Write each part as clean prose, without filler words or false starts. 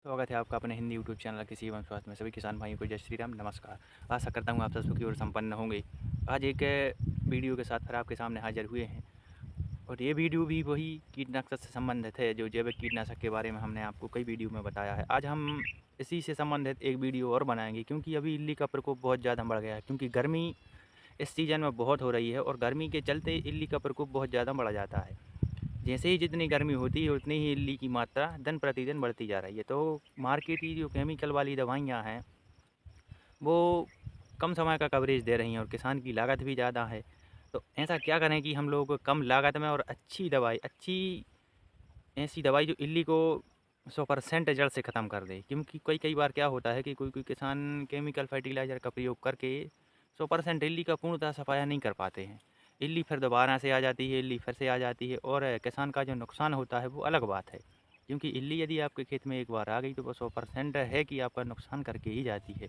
स्वागत है आपका अपने हिंदी यूट्यूब चैनल कृषि एवं स्वास्थ्य में। सभी किसान भाइयों को जय श्री राम, नमस्कार। आशा करता हूँ आप सब सुखी और संपन्न होंगे। आज एक वीडियो के साथ फिर आपके सामने हाजिर हुए हैं और ये वीडियो भी वही कीटनाशक से संबंधित है जो जैविक कीटनाशक के बारे में हमने आपको कई वीडियो में बताया है। आज हम इसी से संबंधित एक वीडियो और बनाएंगे क्योंकि अभी इल्ली का प्रकोप बहुत ज़्यादा बढ़ गया है, क्योंकि गर्मी इस सीज़न में बहुत हो रही है और गर्मी के चलते इल्ली का प्रकोप बहुत ज़्यादा बढ़ जाता है। जैसे ही जितनी गर्मी होती है उतनी ही इल्ली की मात्रा दिन प्रतिदिन बढ़ती जा रही है। तो मार्केट की जो केमिकल वाली दवाइयाँ हैं वो कम समय का कवरेज दे रही हैं और किसान की लागत भी ज़्यादा है। तो ऐसा क्या करें कि हम लोग कम लागत में और अच्छी ऐसी दवाई जो इल्ली को 100% जड़ से ख़त्म कर दे। क्योंकि कई बार क्या होता है कि कोई किसान केमिकल फर्टिलाइज़र का प्रयोग करके 100% इल्ली का पूर्णतः सफाया नहीं कर पाते हैं। इल्ली फिर दोबारा से आ जाती है, इल्ली फिर से आ जाती है और किसान का जो नुकसान होता है वो अलग बात है। क्योंकि इल्ली यदि आपके खेत में एक बार आ गई तो वो 100% है कि आपका नुकसान करके ही जाती है।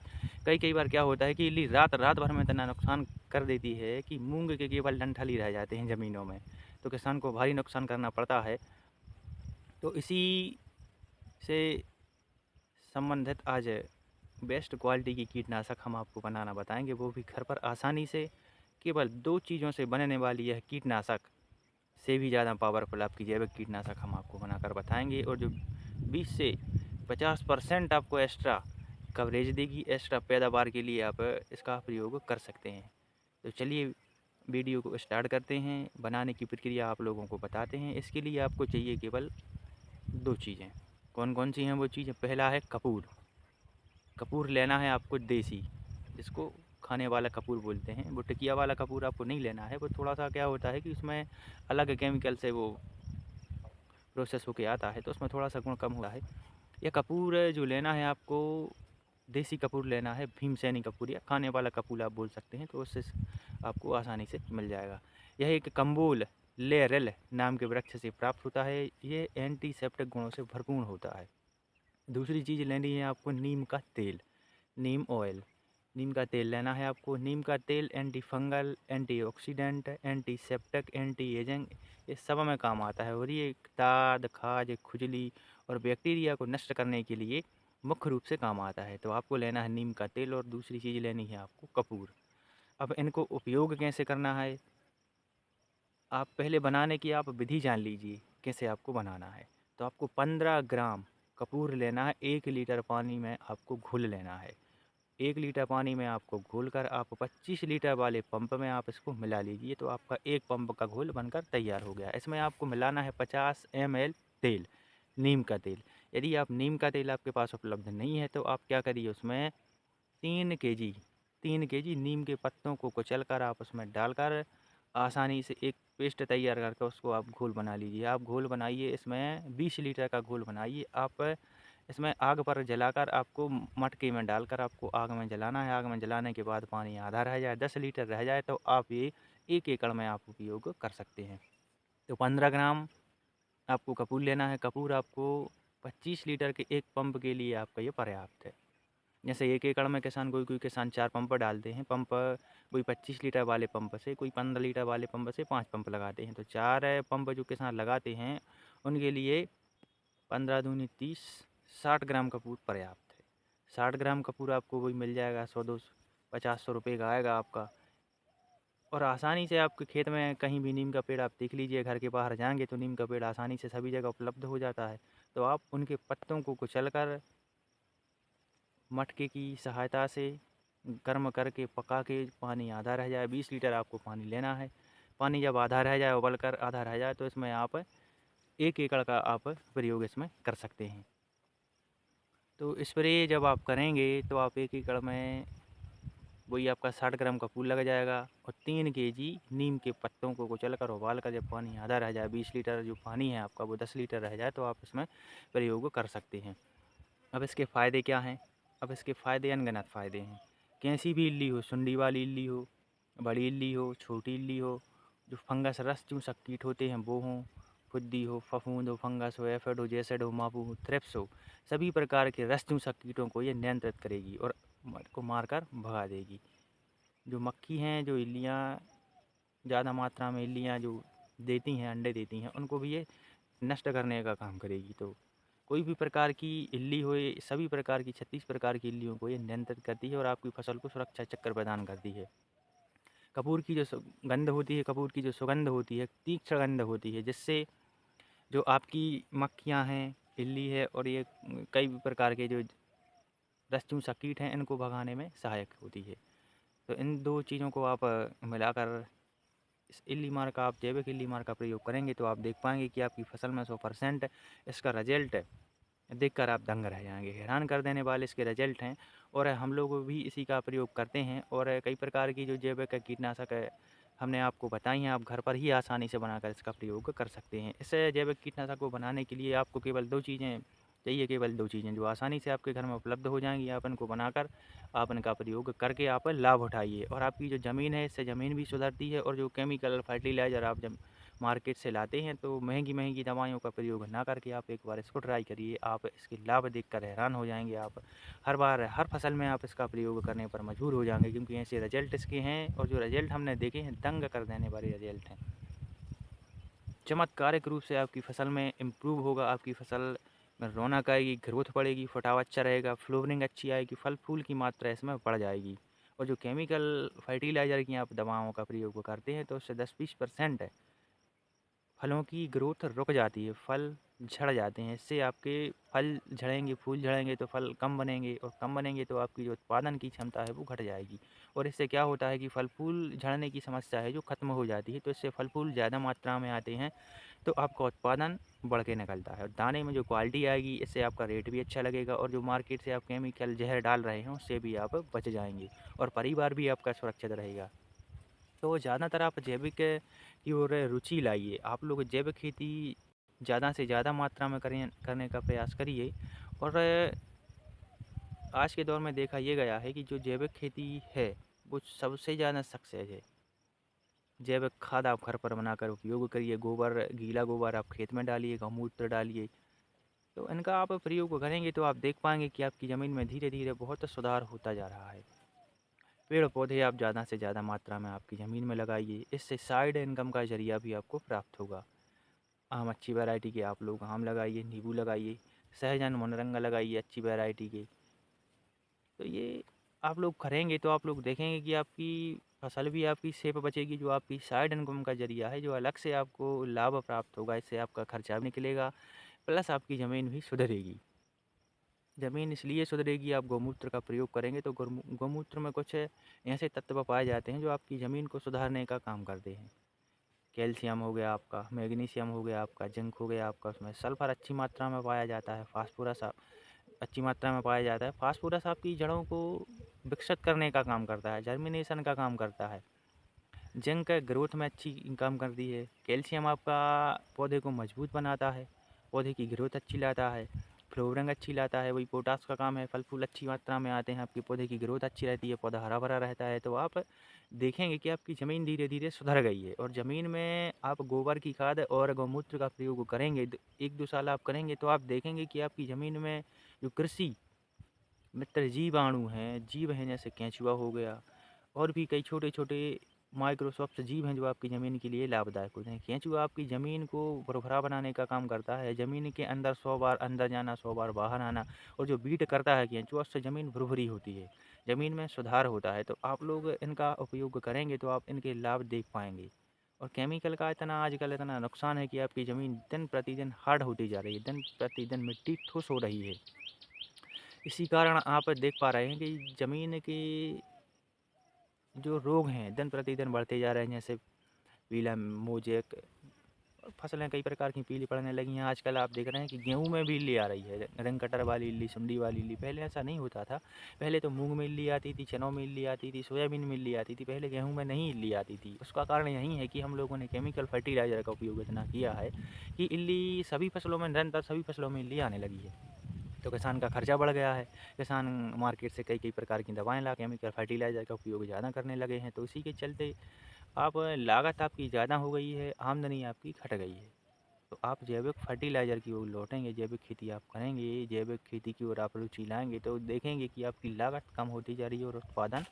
कई बार क्या होता है कि इल्ली रात भर में इतना नुकसान कर देती है कि मूँग के केवल डंठल ही रह जाते हैं ज़मीनों में। तो किसान को भारी नुकसान करना पड़ता है। तो इसी से संबंधित आज बेस्ट क्वालिटी की कीटनाशक हम आपको बनाना बताएंगे, वो भी घर पर आसानी से। केवल 2 चीज़ों से बनने वाली यह कीटनाशक से भी ज़्यादा पावरफुल आपकी जैविक कीटनाशक हम आपको बनाकर बताएंगे और जो 20 से 50% आपको एक्स्ट्रा कवरेज देगी, एक्स्ट्रा पैदावार के लिए आप इसका प्रयोग कर सकते हैं। तो चलिए वीडियो को स्टार्ट करते हैं। बनाने की प्रक्रिया आप लोगों को बताते हैं। इसके लिए आपको चाहिए केवल 2 चीज़ें। कौन कौन सी हैं वो चीज़ें? पहला है कपूर। कपूर लेना है आपको देसी, जिसको खाने वाला कपूर बोलते हैं। वो टिकिया वाला कपूर आपको नहीं लेना है। वो थोड़ा-सा क्या होता है कि उसमें अलग केमिकल से वो प्रोसेस होके आता है, तो उसमें थोड़ा-सा गुण कम हुआ है। ये कपूर जो लेना है आपको, देसी कपूर लेना है, भीमसेनी कपूर या खाने वाला कपूर आप बोल सकते हैं, तो उससे आपको आसानी से मिल जाएगा। यह एक कंबोल लेरेल नाम के वृक्ष से प्राप्त होता है। ये एंटीसेप्टिक गुणों से भरपूर होता है। दूसरी चीज़ लेनी है आपको नीम का तेल, नीम ऑयल। नीम का तेल लेना है आपको। नीम का तेल anti fungal, antioxidant, antiseptic, anti ageing ये सब में काम आता है और ये दाद, खाज, खुजली और बैक्टीरिया को नष्ट करने के लिए मुख्य रूप से काम आता है। तो आपको लेना है नीम का तेल और दूसरी चीज़ लेनी है आपको कपूर। अब इनको उपयोग कैसे करना है, आप पहले बनाने की आप विधि जान लीजिए कैसे आपको बनाना है। तो आपको 15 ग्राम कपूर लेना है, 1 लीटर पानी में आपको घोल लेना है। 1 लीटर पानी में आपको घोलकर आप 25 लीटर वाले पंप में आप इसको मिला लीजिए, तो आपका एक पंप का घोल बनकर तैयार हो गया। इसमें आपको मिलाना है 50 ml तेल, नीम का तेल। यदि आप नीम का तेल आपके पास उपलब्ध नहीं है तो आप क्या करिए, उसमें 3 केजी 3 केजी नीम के पत्तों को कुचल कर आप उसमें डालकर आसानी से एक पेस्ट तैयार करके उसको आप घोल बना लीजिए। आप घोल बनाइए, इसमें 20 लीटर का घोल बनाइए। आप इसमें आग पर जलाकर आपको मटके में डालकर आपको आग में जलाना है। आग में जलाने के बाद पानी आधा रह जाए, 10 लीटर रह जाए तो आप ये 1 एकड़ में आप उपयोग कर सकते हैं। तो 15 ग्राम आपको कपूर लेना है। कपूर आपको 25 लीटर के एक पंप के लिए आपका ये पर्याप्त है। जैसे 1 एकड़ में कोई किसान 4 पंप डालते हैं। पंप कोई 25 लीटर वाले पंप से, कोई 15 लीटर वाले पंप से 5 पंप लगाते हैं। तो 4 पंप जो किसान लगाते हैं उनके लिए 15 दूनी 30, 60 ग्राम कपूर पर्याप्त है। 60 ग्राम कपूर आपको वही मिल जाएगा, 100-250 रुपये का आएगा आपका। और आसानी से आपके खेत में कहीं भी नीम का पेड़ आप देख लीजिए, घर के बाहर जाएंगे तो नीम का पेड़ आसानी से सभी जगह उपलब्ध हो जाता है। तो आप उनके पत्तों को कुचलकर मटके की सहायता से गर्म करके पका के पानी आधा रह जाए, 20 लीटर आपको पानी लेना है। पानी जब आधा रह जाए, उबल कर आधा रह जाए, तो इसमें आप 1 एकड़ का आप प्रयोग इसमें कर सकते हैं। तो स्प्रे जब आप करेंगे तो आप 1 एकड़ में वही आपका 60 ग्राम का फूल लग जाएगा और 3 केजी नीम के पत्तों को कुचल कर उबाल कर जब पानी आधा रह जाए, 20 लीटर जो पानी है आपका वो 10 लीटर रह जाए, तो आप इसमें प्रयोग कर सकते हैं। अब इसके फ़ायदे क्या हैं? अब इसके फ़ायदे अनगिनत फ़ायदे हैं। कैसी भी इल्ली हो, सुंडी वाली इल्ली हो, बड़ी इल्ली हो, छोटी इल्ली हो, जो फंगस रस चूसक कीट होते हैं वो हों, फुद्दी हो, फफूंद हो, फंगस हो, एफिड हो, जेसड हो, मापू हो, थ्रिप्स हो, सभी प्रकार के रस चूसक कीटों को ये नियंत्रित करेगी और को मारकर भगा देगी। जो मक्खी हैं, जो इल्लियाँ ज़्यादा मात्रा में इल्लियाँ जो देती हैं, अंडे देती हैं, उनको भी ये नष्ट करने का काम करेगी। तो कोई भी प्रकार की इल्ली हो, ये सभी प्रकार की 36 प्रकार की इल्लियों को ये नियंत्रित करती है और आपकी फसल को सुरक्षा चक्र प्रदान करती है। कपूर की जो गंध होती है, कपूर की जो सुगंध होती है, तीक्ष्ण गंध होती है, जिससे जो आपकी मक्खियाँ हैं, इल्ली है और ये कई भी प्रकार के जो रस चूसा कीट हैं, इनको भगाने में सहायक होती है। तो इन 2 चीज़ों को आप मिलाकर इस इल्ली मार का, आप जैविक इल्ली मार का प्रयोग करेंगे तो आप देख पाएँगे कि आपकी फसल में 100% इसका रिज़ल्ट देखकर आप दंग रह जाएँगे। हैरान कर देने वाले इसके रिज़ल्ट हैं और हम लोग भी इसी का प्रयोग करते हैं और कई प्रकार की जो जैविक कीटनाशक हमने आपको बताई हैं, आप घर पर ही आसानी से बनाकर इसका प्रयोग कर सकते हैं। इस जैविक कीटनाशक को बनाने के लिए आपको केवल 2 चीज़ें चाहिए, केवल 2 चीज़ें जो आसानी से आपके घर में उपलब्ध हो जाएँगी। आप इनको बनाकर आप इनका प्रयोग करके आप लाभ उठाइए और आपकी जो ज़मीन है, इससे ज़मीन भी सुधरती है और जो केमिकल फर्टिलाइज़र आप जब मार्केट से लाते हैं तो महंगी दवाइयों का प्रयोग ना करके आप एक बार इसको ट्राई करिए। आप इसके लाभ देखकर हैरान हो जाएँगे। आप हर बार हर फसल में आप इसका प्रयोग करने पर मजबूर हो जाएँगे, क्योंकि ऐसे रिज़ल्ट इसके हैं और जो रिज़ल्ट हमने देखे हैं, दंग कर देने वाले रिज़ल्ट हैं। चमत्कारिक रूप से आपकी फसल में इम्प्रूव होगा, आपकी फसल में रौनक आएगी, ग्रोथ बढ़ेगी, फटाव अच्छा रहेगा, फ्लावरिंग अच्छी आएगी, फल-फूल की मात्रा इसमें बढ़ जाएगी। और जो केमिकल फर्टिलाइज़र की आप दवाओं का प्रयोग करते हैं, तो उससे 10-20% फलों की ग्रोथ रुक जाती है, फल झड़ जाते हैं। इससे आपके फल झड़ेंगे, फूल झड़ेंगे तो फल कम बनेंगे और कम बनेंगे तो आपकी जो उत्पादन की क्षमता है वो घट जाएगी। और इससे क्या होता है कि फल-फूल झड़ने की समस्या है जो ख़त्म हो जाती है। तो इससे फल-फूल ज़्यादा मात्रा में आते हैं, तो आपका उत्पादन बढ़ के निकलता है और दाने में जो क्वालिटी आएगी, इससे आपका रेट भी अच्छा लगेगा और जो मार्केट से आप केमिकल ज़हर डाल रहे हैं, उससे भी आप बच जाएँगे और परिवार भी आपका सुरक्षित रहेगा। तो ज़्यादातर आप जैविक की ओर रुचि लाइए। आप लोग जैविक खेती ज़्यादा से ज़्यादा मात्रा में करने का प्रयास करिए और आज के दौर में देखा ये गया है कि जो जैविक खेती है, वो सबसे ज़्यादा सक्सेस है। जैविक खाद आप घर पर बनाकर उपयोग करिए, गोबर, गीला गोबर आप खेत में डालिए, गौमूत्र डालिए। तो इनका आप प्रयोग करेंगे तो आप देख पाएँगे कि आपकी ज़मीन में धीरे-धीरे बहुत सुधार होता जा रहा है। पेड़-पौधे आप ज़्यादा से ज़्यादा मात्रा में आपकी ज़मीन में लगाइए, इससे साइड इनकम का ज़रिया भी आपको प्राप्त होगा। आम अच्छी वैरायटी के आप लोग आम लगाइए, नींबू लगाइए, सहजन, मोरंगा लगाइए अच्छी वैरायटी के। तो ये आप लोग करेंगे तो आप लोग देखेंगे कि आपकी फसल भी आपकी सेफ बचेगी, जो आपकी साइड इनकम का ज़रिया है, जो अलग से आपको लाभ प्राप्त होगा, इससे आपका खर्चा भी निकलेगा, प्लस आपकी ज़मीन भी सुधरेगी। ज़मीन इसलिए सुधरेगी, आप गौमूत्र का प्रयोग करेंगे तो गौमूत्र में कुछ ऐसे तत्व पाए जाते हैं जो आपकी ज़मीन को सुधारने का काम करते हैं। कैल्शियम हो गया आपका, मैग्नीशियम हो गया आपका, जिंक हो गया आपका, उसमें सल्फ़र अच्छी मात्रा में पाया जाता है, फास्फोरस अच्छी मात्रा में पाया जाता है। फास्फोरस आपकी जड़ों को विकसित करने का काम करता है, जर्मिनेशन का काम करता है। जिंक ग्रोथ में अच्छी काम करती है। कैल्शियम आपका पौधे को मजबूत बनाता है, पौधे की ग्रोथ अच्छी लाता है, फ्लोवरिंग अच्छी लाता है। वही पोटास का काम है, फल फूल अच्छी मात्रा में आते हैं, आपके पौधे की ग्रोथ अच्छी रहती है, पौधा हरा भरा रहता है। तो आप देखेंगे कि आपकी ज़मीन धीरे धीरे सुधर गई है और ज़मीन में आप गोबर की खाद और गौमूत्र का प्रयोग करेंगे, 1-2 साल आप करेंगे तो आप देखेंगे कि आपकी ज़मीन में जो कृषि मित्र जीवाणु हैं, जीव हैं, जैसे केंचुआ हो गया और भी कई छोटे-छोटे माइक्रोसॉफ्ट जीव हैं जो आपकी ज़मीन के लिए लाभदायक होते हैं। केंचुआ आपकी ज़मीन को भुरभुरा बनाने का काम करता है। ज़मीन के अंदर 100 बार अंदर जाना, 100 बार बाहर आना और जो बीट करता है केंचुआ, उससे ज़मीन भुरभुरी होती है, ज़मीन में सुधार होता है। तो आप लोग इनका उपयोग करेंगे तो आप इनके लाभ देख पाएँगे। और केमिकल का इतना आजकल इतना नुकसान है कि आपकी ज़मीन दिन प्रतिदिन हार्ड होती जा रही है, दिन प्रतिदिन मिट्टी ठुस हो रही है। इसी कारण आप देख पा रहे हैं कि ज़मीन के जो रोग हैं दिन प्रतिदिन बढ़ते जा रहे हैं, जैसे पीला मोजेक, फसलें कई प्रकार की पीली पड़ने लगी हैं। आजकल आप देख रहे हैं कि गेहूँ में भी इल्ली आ रही है, रंग कटर वाली इल्ली, सुंडी वाली इल्ली। पहले ऐसा नहीं होता था, पहले तो मूंग में इल्ली आती थी, चनों में इल्ली आती थी, सोयाबीन में इल्ली आती थी, पहले गेहूँ में नहीं इल्ली आती थी। उसका कारण यही है कि हम लोगों ने केमिकल फर्टिलाइज़र का उपयोग इतना किया है कि इल्ली सभी फसलों में, निरंतर सभी फसलों में इल्ली आने लगी है। तो किसान का खर्चा बढ़ गया है, किसान मार्केट से कई प्रकार की दवाएँ ला केमिकल फर्टिलाइज़र का उपयोग ज़्यादा करने लगे हैं। तो इसी के चलते आप लागत आपकी ज़्यादा हो गई है, आमदनी आपकी घट गई है। तो आप जैविक फर्टिलाइज़र की ओर लौटेंगे, जैविक खेती आप करेंगे, जैविक खेती की ओर आप रुचि लाएँगे तो देखेंगे कि आपकी लागत कम होती जा रही है और उत्पादन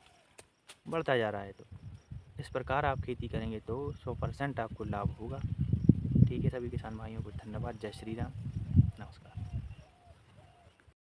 बढ़ता जा रहा है। तो इस प्रकार आप खेती करेंगे तो 100% आपको लाभ होगा। ठीक है, सभी किसान भाइयों को धन्यवाद। जय श्री राम।